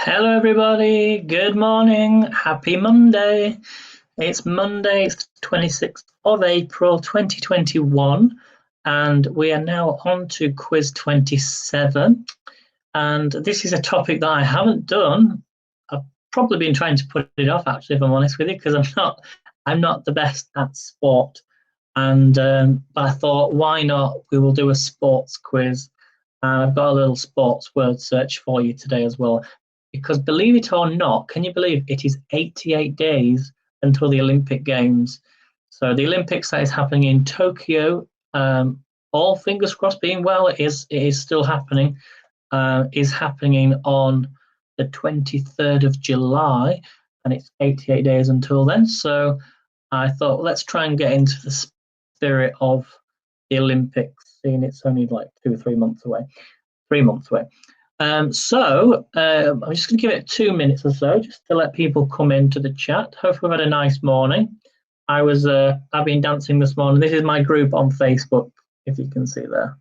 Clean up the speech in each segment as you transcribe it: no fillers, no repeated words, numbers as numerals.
Hello, everybody. Good morning. Happy Monday. It's Monday, it's 26th of April 2021, and we are now on to quiz 27. And this is a topic that I haven't done. I've probably been trying to put it off, actually, if I'm honest with you, because I'm not the best at sport. And but I thought, why not? We will do a sports quiz. And I've got a little sports word search for you today as well. Because believe it or not, can you believe it is 88 days until the Olympic Games? So the Olympics that is happening in Tokyo, all fingers crossed being well, it is still happening, is happening on the 23rd of July, and it's 88 days until then. So I thought, let's try and get into the spirit of the Olympics, seeing it's only like 2 or 3 months away, 3 months away. I'm just going to give it 2 minutes or so just to let people come into the chat. Hopefully, we've had a nice morning. I've been dancing this morning. This is my group on Facebook, if you can see there.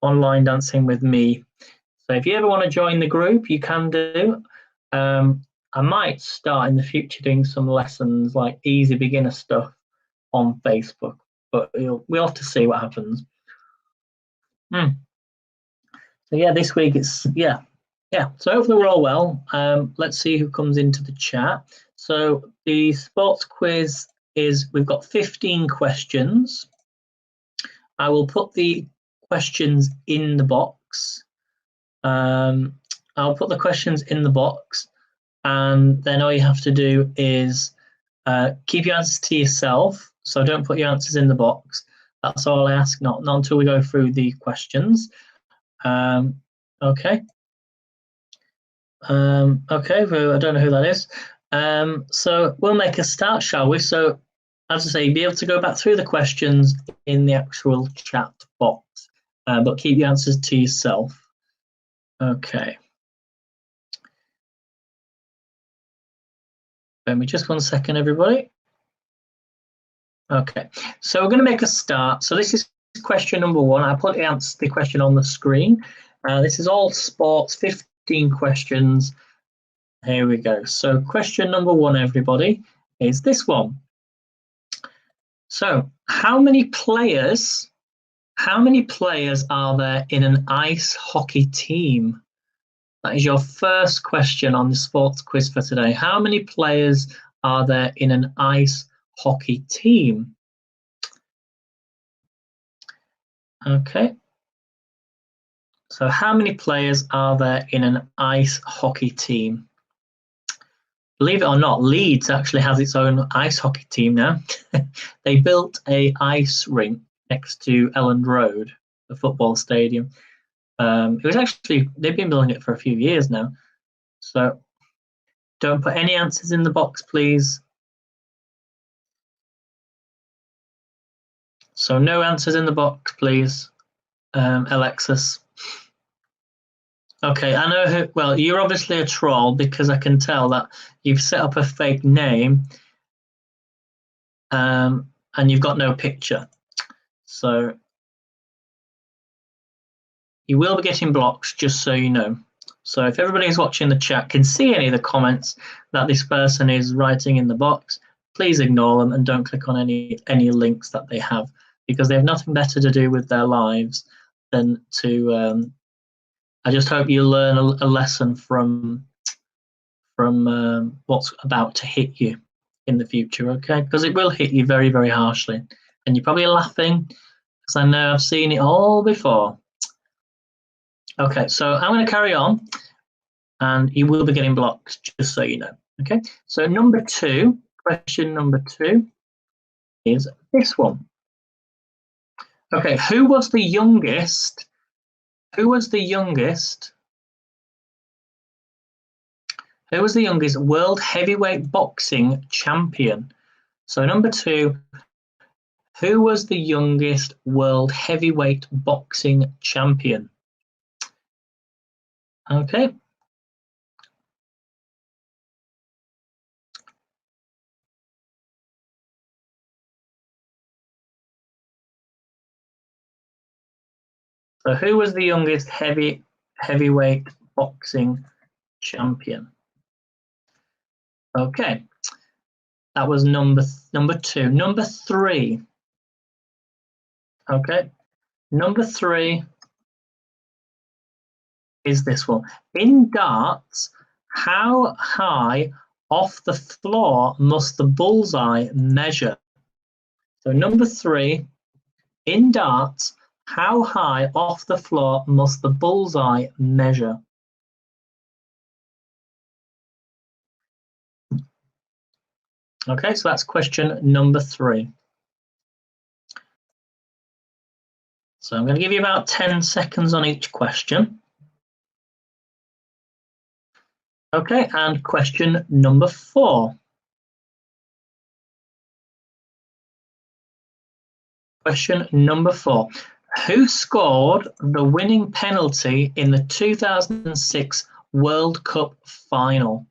Online dancing with me. So if you ever want to join the group, you can do. I might start in the future doing some lessons like easy beginner stuff on Facebook, but we'll have to see what happens. So yeah, this week it's. So hopefully we're all well. Let's see who comes into the chat. So the sports quiz is, we've got 15 questions. I will put the questions in the box. I'll put the questions in the box, and then all you have to do is keep your answers to yourself. So don't put your answers in the box. That's all I ask, not until we go through the questions. Okay. Okay, I don't know who that is. So we'll make a start, shall we? So, as I say, you'll be able to go back through the questions in the actual chat box, but keep your answers to yourself. Okay. Bear me just 1 second, everybody. Okay, so we're going to make a start. So this is question number 1. I put the question on the screen. This is all sports, 15 questions. Here we go. So question number 1, everybody, is this one. So how many players are there in an ice hockey team? That is your first question on the sports quiz for today. How many players are there in an ice hockey team? Okay. So how many players are there in an ice hockey team? Believe it or not, Leeds actually has its own ice hockey team now. They built an ice rink next to Elland Road, the football stadium. It was actually, they've been building it for a few years now. So don't put any answers in the box, please. So no answers in the box, please, Alexis. Okay, I know who. Well, you're obviously a troll because I can tell that you've set up a fake name, and you've got no picture. So you will be getting blocked, just so you know. So if everybody who's watching the chat can see any of the comments that this person is writing in the box, please ignore them and don't click on any links that they have, because they have nothing better to do with their lives than to. I just hope you learn a lesson from what's about to hit you in the future, okay? Because it will hit you very, very harshly. And you're probably laughing, because I know I've seen it all before. Okay, so I'm going to carry on, and you will be getting blocked, just so you know. Okay, so question number 2 is this one. Okay, who was the youngest world heavyweight boxing champion? So number 2, who was the youngest world heavyweight boxing champion? Okay. So who was the youngest heavyweight boxing champion. Okay, that was number 2. Number 3. Okay, number 3 is this one. In darts, how high off the floor must the bullseye measure? So number 3, in darts, how high off the floor must the bullseye measure? Okay, so that's question number 3. So I'm going to give you about 10 seconds on each question. Okay, and question number 4. Question number 4. Who scored the winning penalty in the 2006 World Cup final?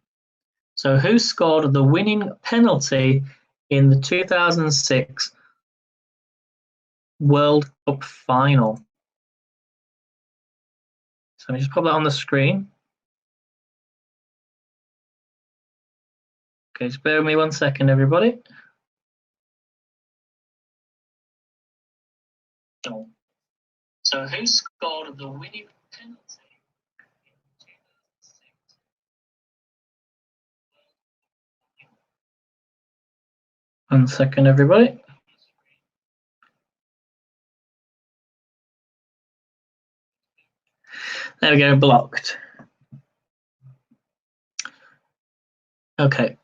So who scored the winning penalty in the 2006 World Cup final? So let me just pop that on the screen. Okay, just bear with me 1 second, everybody. So who scored the winning penalty in 2006? 1 second, everybody. There we go, blocked. Okay,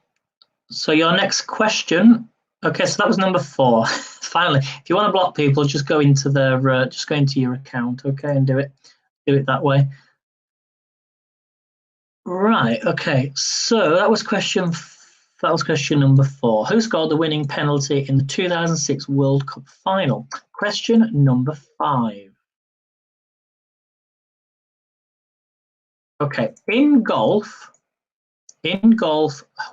so your next question. Okay, so that was number 4. Finally, if you want to block people, just go into their just go into your account, okay, and do it that way. Right. Okay. So that was question number 4. Who scored the winning penalty in the 2006 World Cup final? Question number 5. Okay. In golf,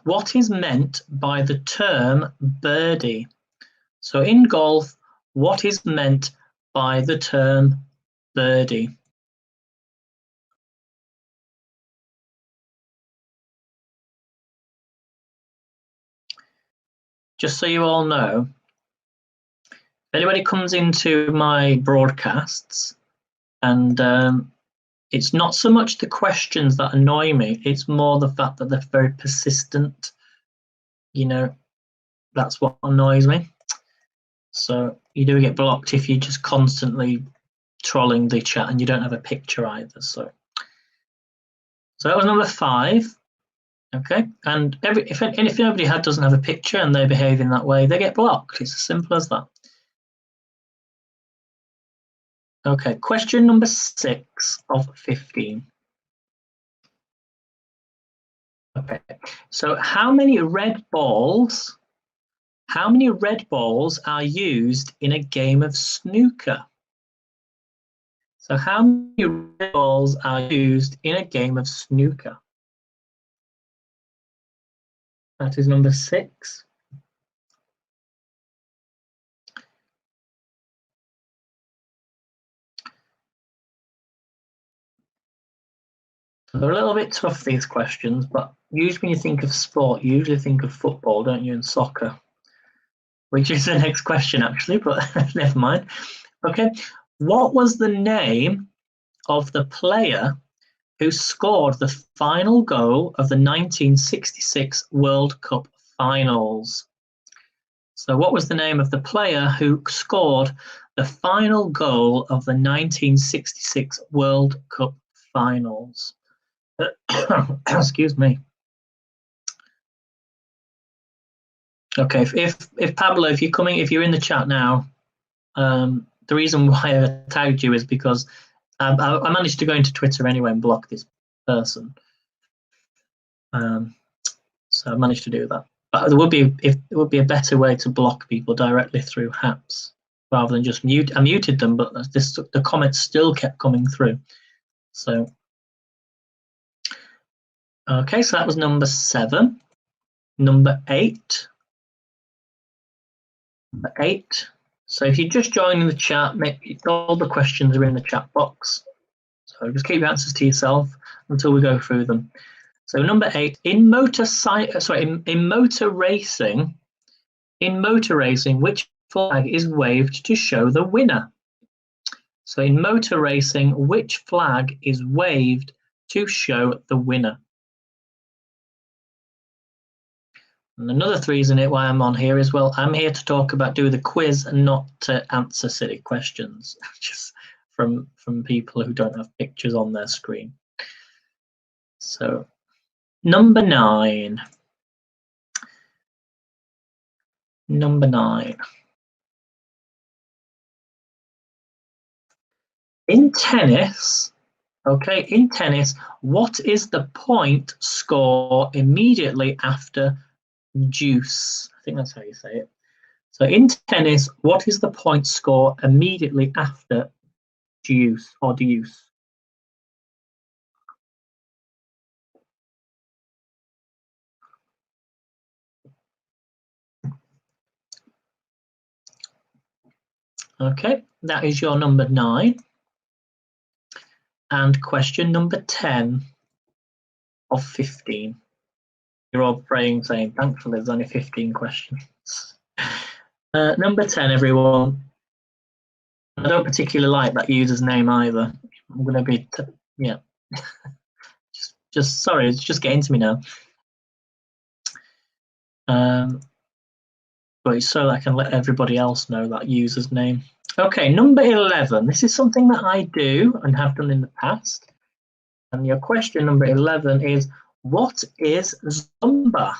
what is meant by the term birdie? So in golf, what is meant by the term birdie? Just so you all know, if anybody comes into my broadcasts and it's not so much the questions that annoy me, it's more the fact that they're very persistent. You know, that's what annoys me. So you do get blocked if you're just constantly trolling the chat and you don't have a picture either. So that was number 5. Okay, and if nobody doesn't have a picture and they behave in that way, they get blocked. It's as simple as that. Okay, question number 6 of 15. Okay, so how many red balls are used in a game of snooker? So how many red balls are used in a game of snooker? That is number 6. They're a little bit tough, these questions, but usually when you think of sport, you usually think of football, don't you, and soccer, which is the next question, actually, but never mind. Okay, what was the name of the player who scored the final goal of the 1966 World Cup finals? So what was the name of the player who scored the final goal of the 1966 World Cup finals? Excuse me. Okay, if Pablo, if you're in the chat now, the reason why I tagged you is because I managed to go into Twitter anyway and block this person. So I managed to do that. But there would be a better way to block people directly through apps rather than just mute. I muted them, but the comments still kept coming through. So okay, so that was number 7. Number 8. Number 8. So if you just join in the chat, all the questions are in the chat box. So just keep your answers to yourself until we go through them. So number 8, in motor racing, which flag is waved to show the winner? So in motor racing, which flag is waved to show the winner? And another reason why I'm on here is, well, I'm here to talk about, do the quiz and not to answer silly questions, just from people who don't have pictures on their screen. So number 9. Number 9. In tennis, what is the point score immediately after deuce? I think that's how you say it. So in tennis, what is the point score immediately after deuce or deuce? Okay, that is your number 9. And question number 10 of 15. You're all praying, saying, thankfully there's only 15 questions. Number 10, everyone. I don't particularly like that user's name either. I'm going to be, yeah. just sorry, it's just getting to me now. But it's so I can let everybody else know that user's name. Okay, number 11. This is something that I do and have done in the past. And your question number 11 is, what is Zumba?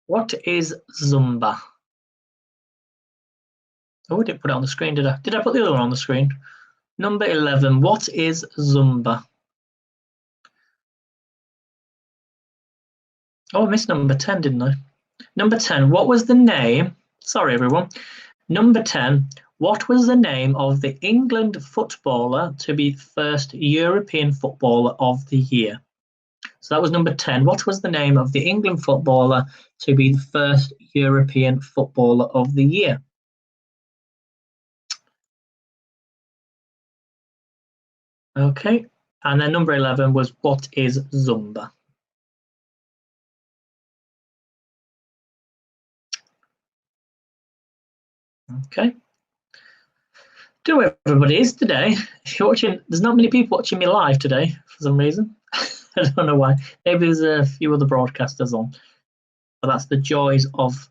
What is Zumba? Oh, I didn't put it on the screen, did I? Did I put the other one on the screen? Number 11, what is Zumba? Oh, I missed number 10, didn't I? Number 10, what was the name? Sorry, everyone. Number 10, what was the name of the England footballer to be first European footballer of the year? So that was number 10. What was the name of the England footballer to be the first European footballer of the year? Okay, and then number 11 was, what is Zumba? Okay. Don't know where everybody is today. If you're watching, there's not many people watching me live today for some reason. I don't know why. Maybe there's a few other broadcasters on. But that's the joys of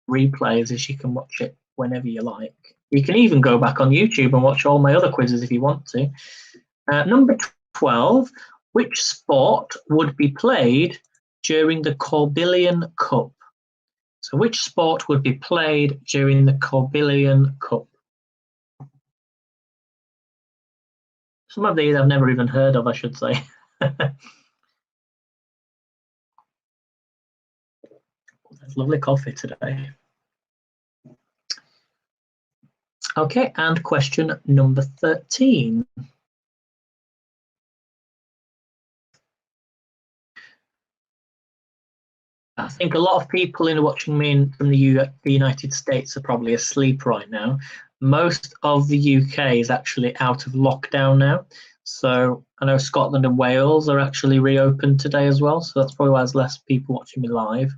replays, is you can watch it whenever you like. You can even go back on YouTube and watch all my other quizzes if you want to. Number 12, which sport would be played during the Corbillion Cup? So which sport would be played during the Corbillion Cup? Some of these I've never even heard of, I should say. There's lovely coffee today. Okay, and question number 13. I think a lot of people watching me from the United States are probably asleep right now. Most of the UK is actually out of lockdown now. So I know Scotland and Wales are actually reopened today as well. So that's probably why there's less people watching me live.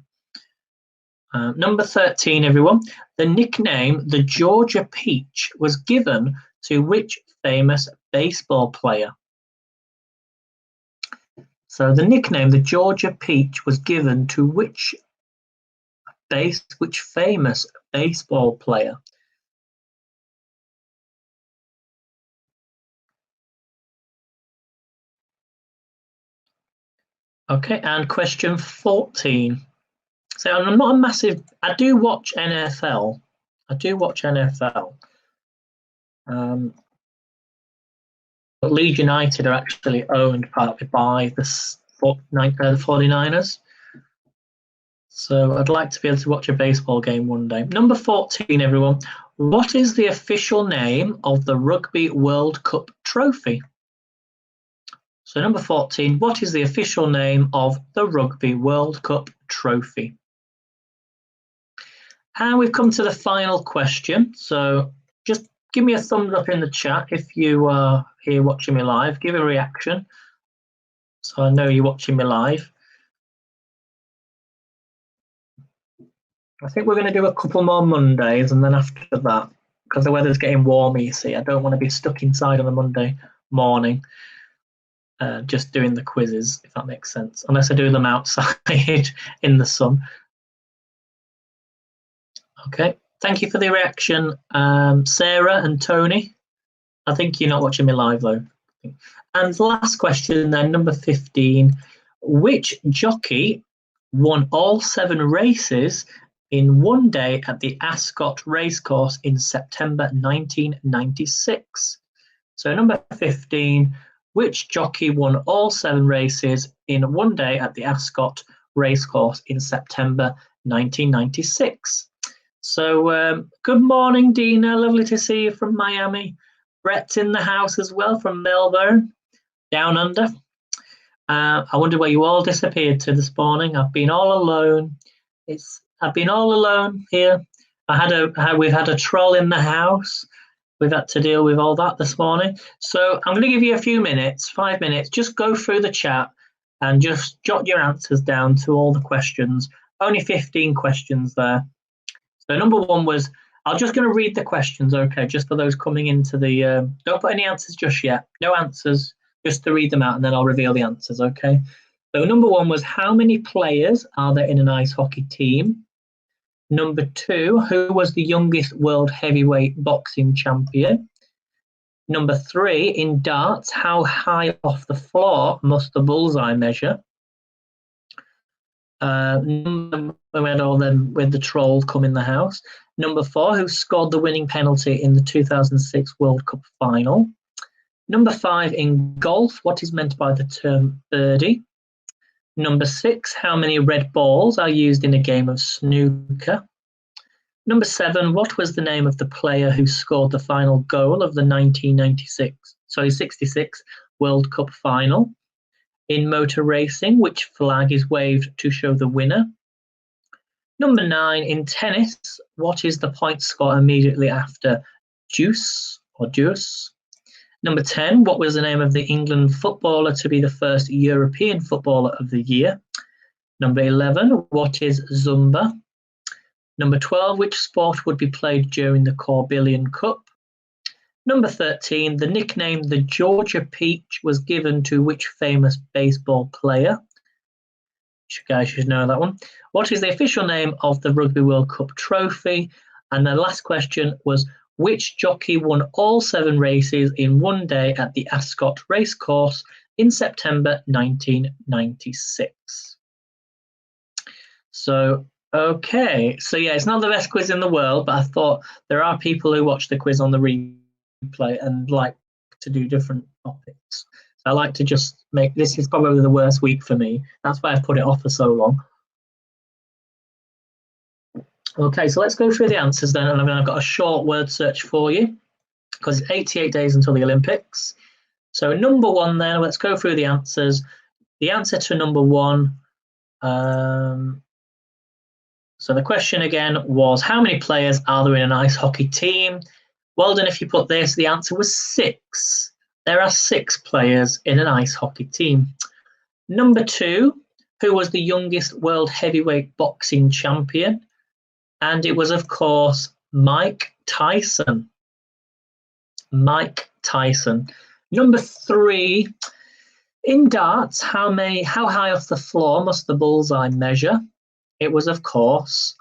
Number 13, everyone. The nickname, the Georgia Peach, was given to which famous baseball player? So the nickname, the Georgia Peach, was given to which famous baseball player? Okay, and question 14. So I'm not a massive, I do watch NFL. But Leeds United are actually owned partly by the 49ers. So I'd like to be able to watch a baseball game one day. Number 14, everyone. What is the official name of the Rugby World Cup trophy? So number 14, what is the official name of the Rugby World Cup trophy? And we've come to the final question. So just give me a thumbs up in the chat if you are here watching me live. Give a reaction. so I know you're watching me live. I think we're going to do a couple more Mondays, and then after that, because the weather's getting warmer, you see, I don't want to be stuck inside on a Monday morning just doing the quizzes, if that makes sense, unless I do them outside in the sun. Okay, thank you for the reaction, Sarah and Tony. I think you're not watching me live, though. And last question then, number 15. Which jockey won all 7 races in one day at the Ascot Racecourse in September 1996? So number 15, which jockey won all 7 races in one day at the Ascot Racecourse in September 1996? So good morning, Dina. Lovely to see you from Miami. Brett's in the house as well from Melbourne, down under. I wonder where you all disappeared to this morning. I've been all alone. I've been all alone here. We've had a troll in the house. We've had to deal with all that this morning. So I'm going to give you a few minutes, 5 minutes. Just go through the chat and just jot your answers down to all the questions. Only 15 questions there. So number 1 was, I'm just going to read the questions, okay, just for those coming into the... don't put any answers just yet. No answers, just to read them out, and then I'll reveal the answers, okay? So number 1 was, how many players are there in an ice hockey team? Number 2, who was the youngest world heavyweight boxing champion? Number 3, in darts, how high off the floor must the bullseye measure? We had all them with the troll come in the house. Number 4, who scored the winning penalty in the 2006 World Cup final? Number 5, in golf, what is meant by the term birdie? Number 6, how many red balls are used in a game of snooker? Number 7, what was the name of the player who scored the final goal of the 66 World Cup final? In motor racing, which flag is waved to show the winner? Number 9, in tennis, what is the point score immediately after deuce or deuce? Number 10, what was the name of the England footballer to be the first European footballer of the year? Number 11, what is Zumba? Number 12, which sport would be played during the Corbillion Cup? Number 13, the nickname the Georgia Peach was given to which famous baseball player? You guys should know that one. What is the official name of the Rugby World Cup trophy? And the last question was, which jockey won all 7 races in one day at the Ascot Racecourse in September 1996? So, okay. So, yeah, it's not the best quiz in the world, but I thought there are people who watch the quiz on the replay and like to do different topics. So I like to just make, this is probably the worst week for me. That's why I put it off for so long. Okay, so let's go through the answers then, and I've got a short word search for you because it's 88 days until the Olympics. So number 1 then, let's go through the answers. The answer to number 1, so the question again was, how many players are there in an ice hockey team? Well done if you put this. The answer was 6. There are 6 players in an ice hockey team. Number 2, who was the youngest world heavyweight boxing champion? And it was, of course, Mike Tyson. Mike Tyson. Number 3, in darts, how high off the floor must the bullseye measure? It was, of course,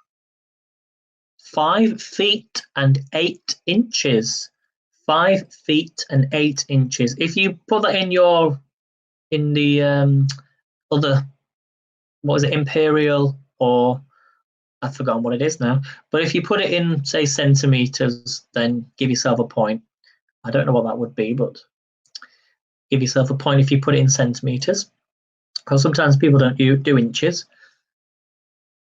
5 feet and 8 inches. 5 feet and 8 inches. If you put that in the other, what was it, imperial, or I've forgotten what it is now. But if you put it in, say, centimeters, then give yourself a point. I don't know what that would be, but give yourself a point if you put it in centimeters, because sometimes people don't do inches.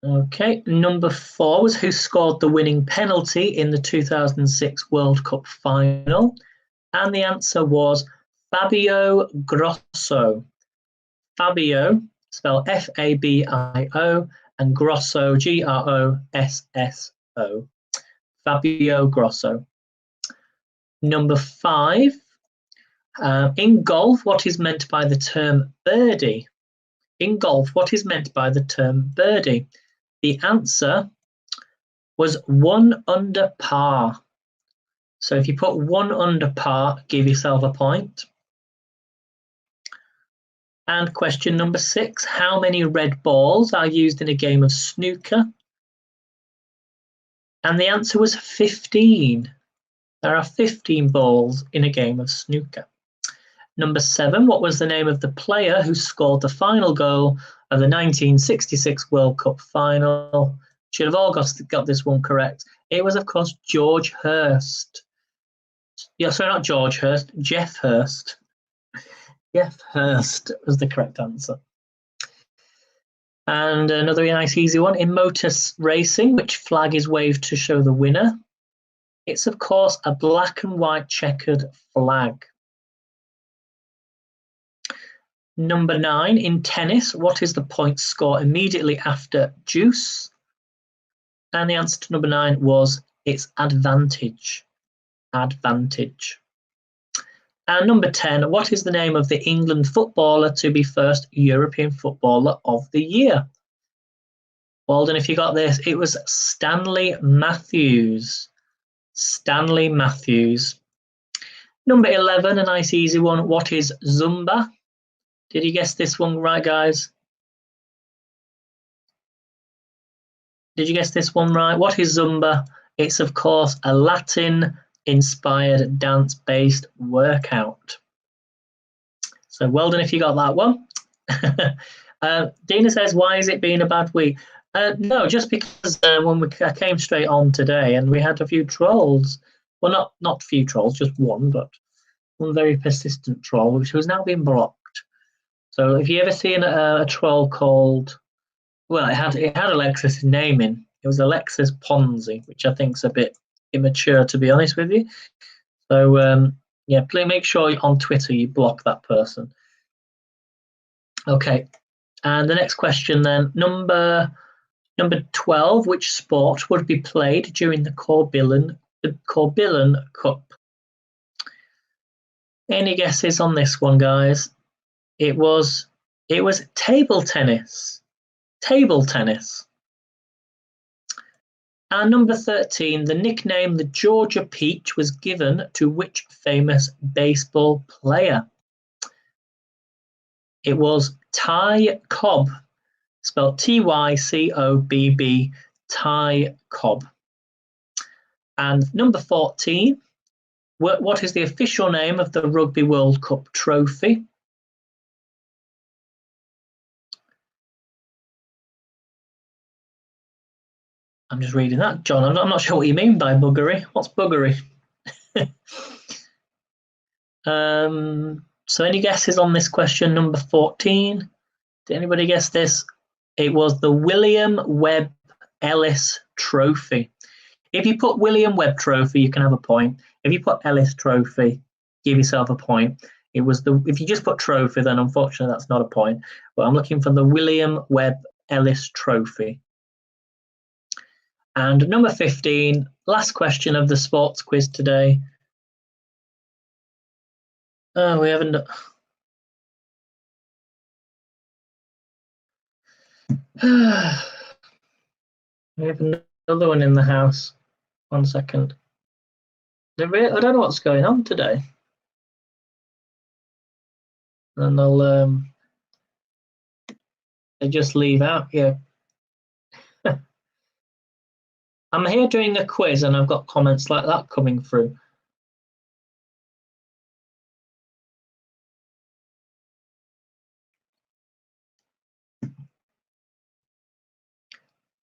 Okay, number 4 was who scored the winning penalty in the 2006 World Cup final, and the answer was Fabio Grosso. Fabio, spelled Fabio, and Grosso, Grosso. Fabio Grosso. Number 5, In golf, what is meant by the term birdie? In golf, what is meant by the term birdie? The answer was 1 under par. So if you put 1 under par, give yourself a point. And question number 6, how many red balls are used in a game of snooker? And the answer was 15. There are 15 balls in a game of snooker. Number 7, what was the name of the player who scored the final goal of the 1966 World Cup final? Should have all got this one correct. It was, of course, George Hurst. Yeah, sorry, not George Hurst, Jeff Hurst. Jeff Hurst was the correct answer. And another nice easy one. In motor racing, which flag is waved to show the winner? It's, of course, a black and white checkered flag. Number 9, in tennis, what is the point score immediately after deuce? And the answer to number 9 was it's advantage. Advantage. And number 10, what is the name of the England footballer to be first European Footballer of the Year? Walden, if you got this, it was Stanley Matthews. Stanley Matthews. Number 11, a nice easy one. What is Zumba? Did you guess this one right, guys? Did you guess this one right? What is Zumba? It's, of course, a Latin-inspired dance-based workout. So well done if you got that one. Dina says, why is it been a bad week? No, just because I came straight on today and we had a few trolls. Well, not a few trolls, just one, but one very persistent troll, which has now been blocked. So if you ever seen a troll called, well, it had Alexis' name in. It was Alexis Ponzi, which I think is a bit immature, to be honest with you. So yeah, please make sure on Twitter you block that person. Okay, and the next question then, number 12, which sport would be played during the Corbillen Cup? Any guesses on this one, guys? It was table tennis. Table tennis. And number 13, the nickname the Georgia Peach was given to which famous baseball player? It was Ty Cobb, spelled Tycobb, Ty Cobb. And number 14, what is the official name of the Rugby World Cup trophy? I'm just reading that, John. I'm not sure what you mean by buggery. What's buggery? So any guesses on this question, number 14? Did anybody guess this? It was the William Webb Ellis Trophy. If you put William Webb Trophy, you can have a point. If you put Ellis Trophy, give yourself a point. If you just put trophy, then unfortunately that's not a point. But I'm looking for the William Webb Ellis Trophy. And number 15, last question of the sports quiz today. Oh, we haven't. We have another one in the house. 1 second. I don't know what's going on today. And they'll they just leave out here. I'm here doing a quiz and I've got comments like that coming through.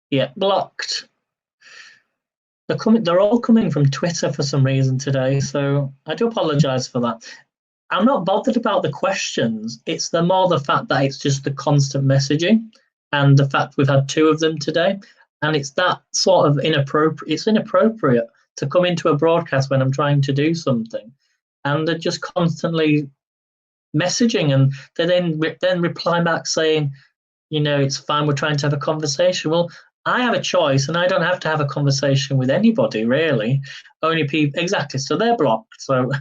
Yeah, blocked. They're all coming from Twitter for some reason today, so I do apologise for that. I'm not bothered about the questions. It's more the fact that it's just the constant messaging and the fact we've had 2 of them today. And it's that sort of inappropriate. It's inappropriate to come into a broadcast when I'm trying to do something. And they're just constantly messaging and they then reply back saying, you know, it's fine, we're trying to have a conversation. Well, I have a choice and I don't have to have a conversation with anybody, really. Only people, exactly. So they're blocked. So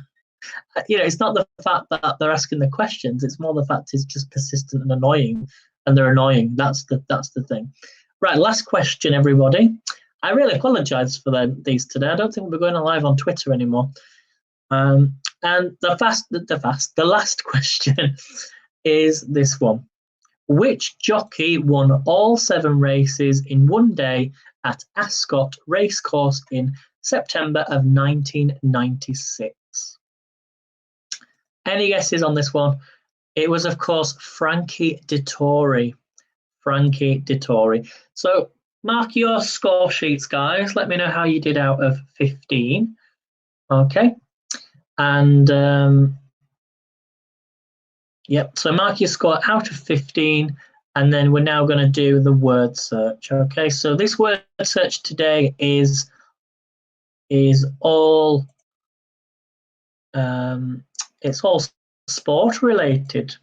It's not the fact that they're asking the questions. It's more the fact it's just persistent and annoying, and they're annoying. That's the thing. Right, last question, everybody. I really apologise for these today. I don't think we're going live on Twitter anymore. And the last question is this one. Which jockey won all 7 races in one day at Ascot Racecourse in September of 1996? Any guesses on this one? It was, of course, Frankie Dettori. Frankie Dettori. So mark your score sheets, guys. Let me know how you did out of 15. Okay. And yep, so mark your score out of 15, and then we're now going to do the word search. Okay, so this word search today is all it's all sport related.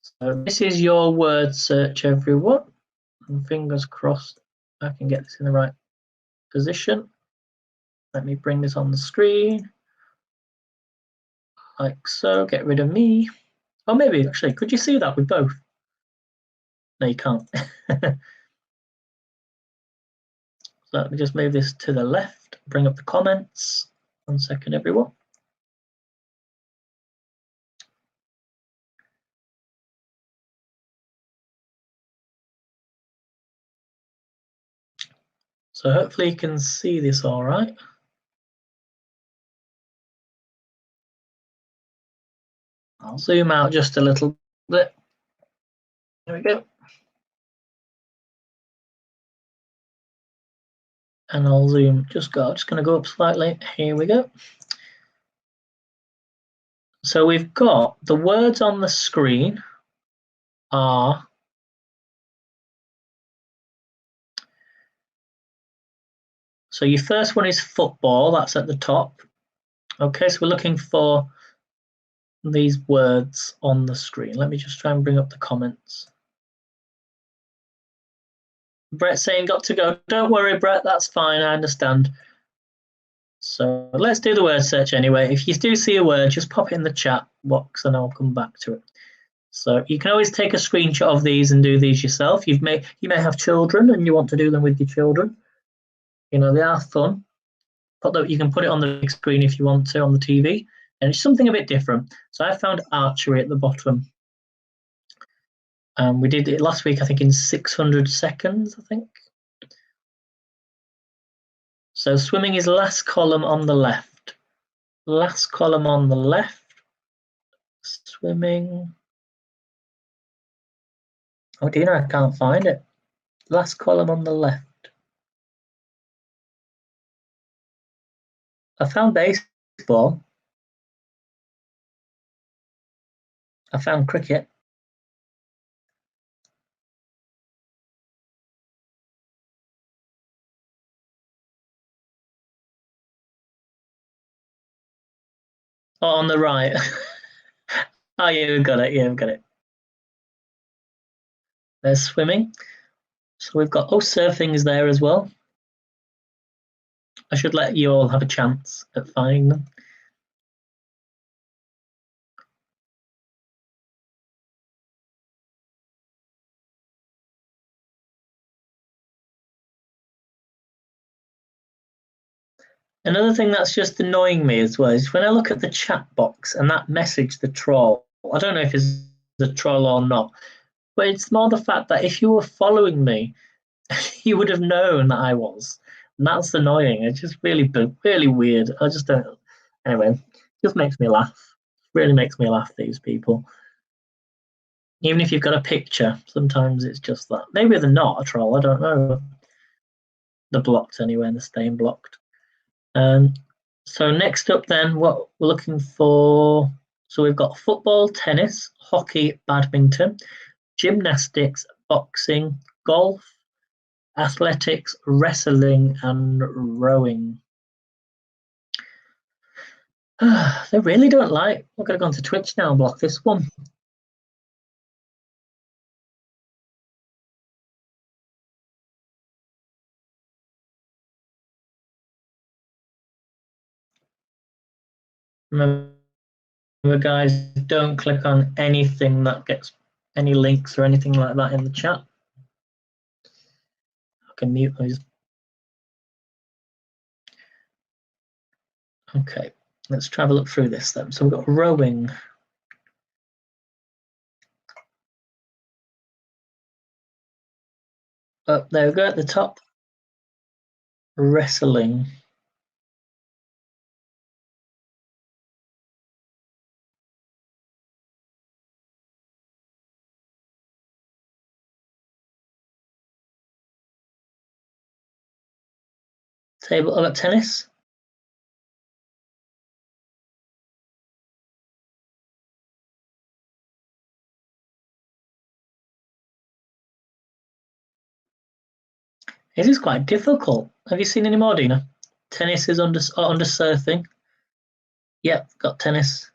So this is your word search, everyone. And fingers crossed I can get this in the right position. Let me bring this on the screen like so. Get rid of me. Oh, maybe actually, could you see that with both? No, you can't. So let me just move this to the left, bring up the comments. 1 second, everyone. So hopefully you can see this all right. I'll zoom out just a little bit. There we go. And I'll zoom, just going to go up slightly. Here we go. So we've got the words on the screen are so your first one is football, that's at the top. Okay, so we're looking for these words on the screen. Let me just try and bring up the comments. Brett saying got to go. Don't worry, Brett, that's fine, I understand. So let's do the word search anyway. If you do see a word, just pop it in the chat box and I'll come back to it. So you can always take a screenshot of these and do these yourself. You may have children and you want to do them with your children. They are fun. You can put it on the big screen if you want to on the TV, and it's something a bit different. So I found archery at the bottom. We did it last week, I think, in 600 seconds, I think. So swimming is last column on the left. Last column on the left. Swimming. Oh, Dina, I can't find it. Last column on the left. I found baseball. I found cricket. Oh, on the right. Oh, yeah, we've got it. Yeah, we've got it. There's swimming. So we've got, surfing is there as well. I should let you all have a chance at finding them. Another thing that's just annoying me as well is when I look at the chat box and that message, the troll, I don't know if it's the troll or not, but it's more the fact that if you were following me, you would have known that I was. And that's annoying. It's just really weird. I just don't. Anyway, it just makes me laugh. Really makes me laugh, these people. Even if you've got a picture, sometimes it's just that. Maybe they're not a troll, I don't know. They're blocked anyway, and they're staying blocked. So next up then, what we're looking for, so we've got football, tennis, hockey, badminton, gymnastics, boxing, golf, athletics, wrestling, and rowing. They really don't like, we're going to go onto Twitch now and block this one. Remember, guys, don't click on anything that gets any links or anything like that in the chat. I can mute those. Okay, let's try to look through this then. So we've got rowing. Oh, there we go at the top. Wrestling. Table, I've got tennis. It is quite difficult. Have you seen any more, Dina? Tennis is under surfing. Yep, got tennis.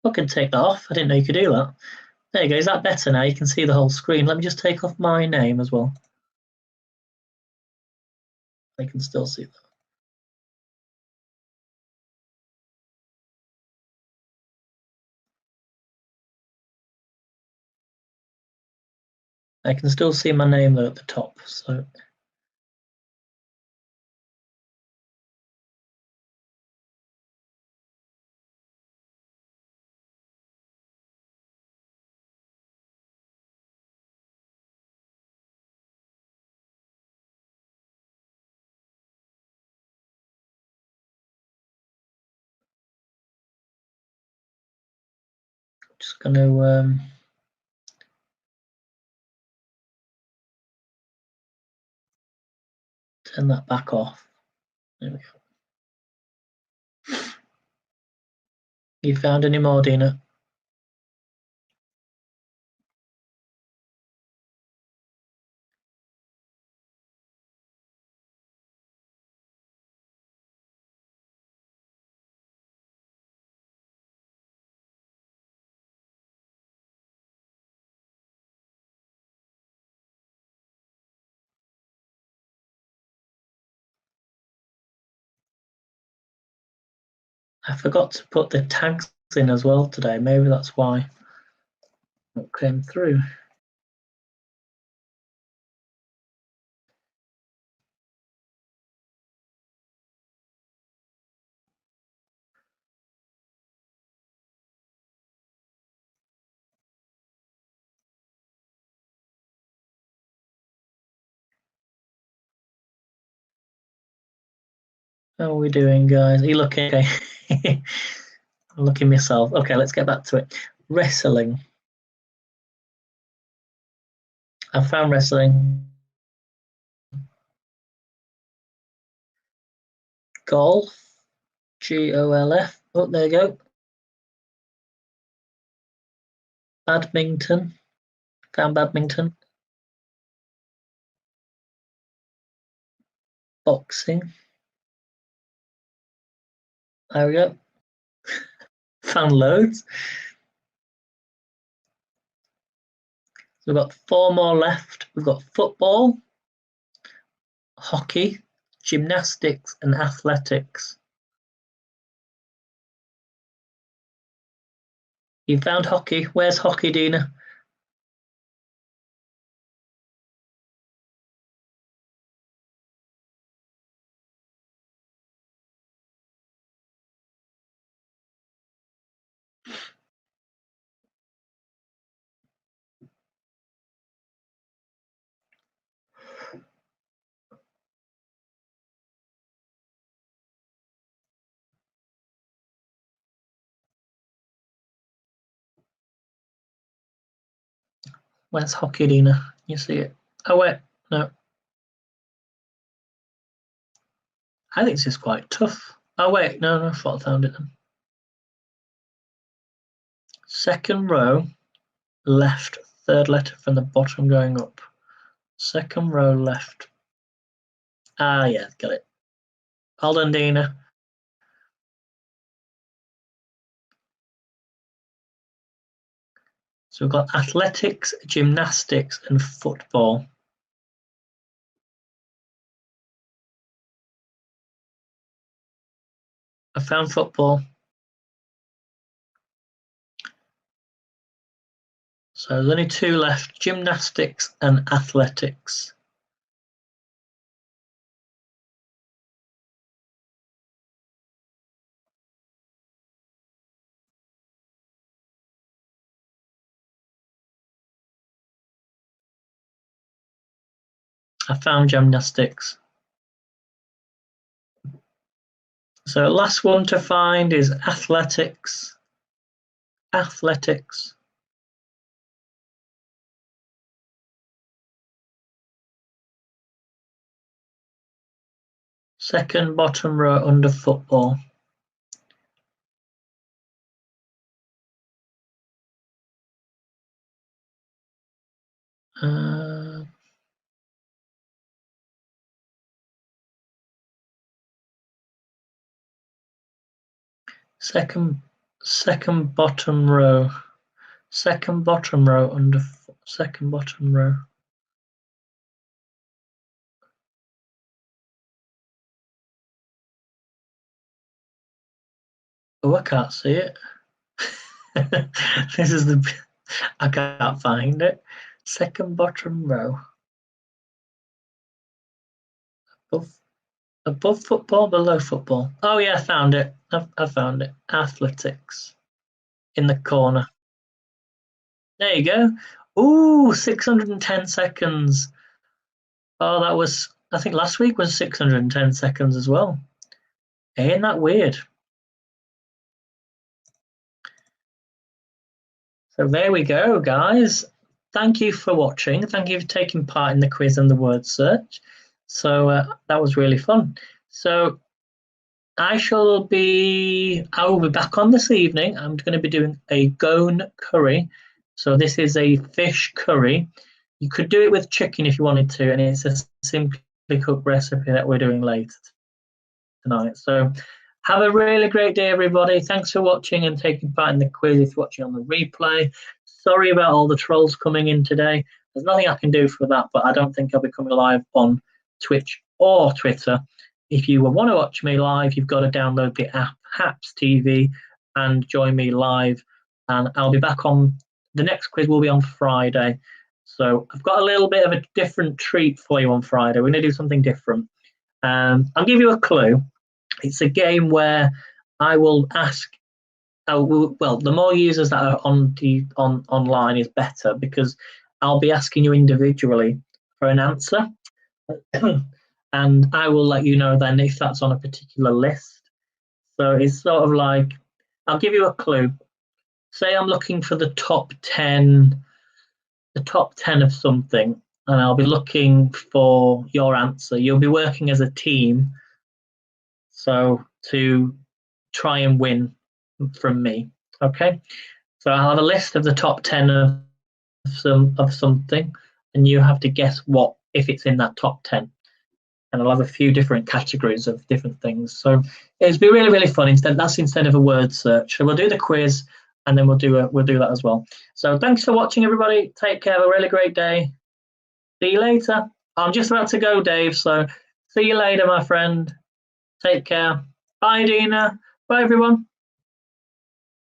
I can take that off. I didn't know you could do that. There you go. Is that better now? You can see the whole screen. Let me just take off my name as well. I can still see that. I can still see my name though at the top. So just going to turn that back off. There we go. You found any more, Dina? I forgot to put the tags in as well today. Maybe that's why it came through. How are we doing, guys? Are you looking okay? I'm looking myself. Okay, let's get back to it. Wrestling. I found wrestling. Golf. GOLF. Oh, there you go. Badminton. Found badminton. Boxing. There we go. Found loads. So we've got 4 more left. We've got football, hockey, gymnastics, and athletics. You found hockey. Where's hockey, Dina? Where's hockey, Dina? You see it? Oh, wait. No. I think this is quite tough. Oh, wait. No, I thought I found it then. Second row, left, third letter from the bottom going up. Second row, left. Ah, yeah, got it. Hold on, Dina. So we've got athletics, gymnastics, and football. I found football. So there's only two left, gymnastics and athletics. I found gymnastics. So last one to find is athletics. Athletics. Second bottom row under football. Second bottom row. Second bottom row under second bottom row. Oh, I can't see it. This is I can't find it. Second bottom row. Above football, below football. Oh yeah, I found it. I found it. Athletics. In the corner. There you go. Ooh, 610 seconds. Oh, that was, I think last week was 610 seconds as well. Ain't that weird? So there we go, guys. Thank you for watching. Thank you for taking part in the quiz and the word search. So that was really fun. So I will be back on this evening. I'm going to be doing a gone curry. So this is a fish curry. You could do it with chicken if you wanted to, and it's a simply cooked recipe that we're doing later tonight. So have a really great day, everybody. Thanks for watching and taking part in the quiz if you're watching on the replay. Sorry about all the trolls coming in today. There's nothing I can do for that, but I don't think I'll be coming live on Twitch or Twitter. If you want to watch me live, you've got to download the app Haps TV and join me live. And I'll be back on, the next quiz will be on Friday. So I've got a little bit of a different treat for you on Friday. We're going to do something different. I'll give you a clue. It's a game where I will ask, well, the more users that are online is better, because I'll be asking you individually for an answer. And I will let you know then if that's on a particular list. So it's sort of like, I'll give you a clue. Say I'm looking for the top 10 of something, and I'll be looking for your answer. You'll be working as a team, so to try and win from me. Okay, so I'll have a list of the top 10 of something, and you have to guess what, if it's in that top 10. And I'll have a few different categories of different things. So it's been really, really fun. Instead of a word search. So we'll do the quiz, and then we'll do that as well. So thanks for watching, everybody. Take care. Have a really great day. See you later. I'm just about to go, Dave. So see you later, my friend. Take care. Bye, Dina. Bye, everyone.